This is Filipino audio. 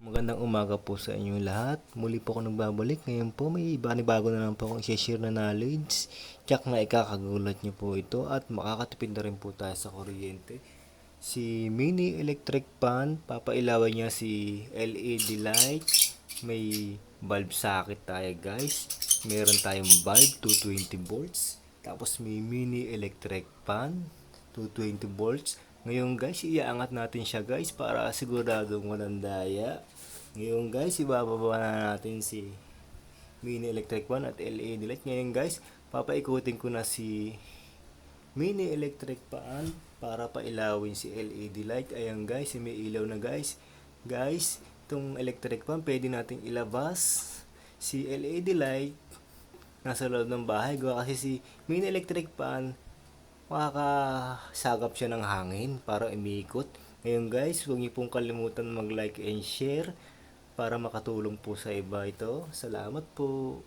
Magandang umaga po sa inyong lahat. Muli po ako nagbabalik. Ngayon po may bago na lang po akong i-share na knowledge. Tiyak na ikakagulat niyo po ito at makakatipid na rin po tayo sa kuryente. Si mini electric pan, papailawan niya si LED light. May bulb socket tayo guys. Meron tayong bulb 220 volts. Tapos may mini electric pan 220 volts. Ngayon guys, iaangat natin siya guys para siguradong walang daya. Ngayon guys, ibababa na natin si mini electric fan at LED light. Ngayon guys, papaikutin ko na si mini electric fan para pailawin si LED light. Ayan guys, may ilaw na guys. Guys, itong electric fan pwede nating ilabas. Si LED light nasa loob ng bahay. Kasi si mini electric fan makakasagap siya ng hangin para umikot. Ngayon guys, huwag niyo pong kalimutan mag-like and share para makatulong po sa iba ito. Salamat po.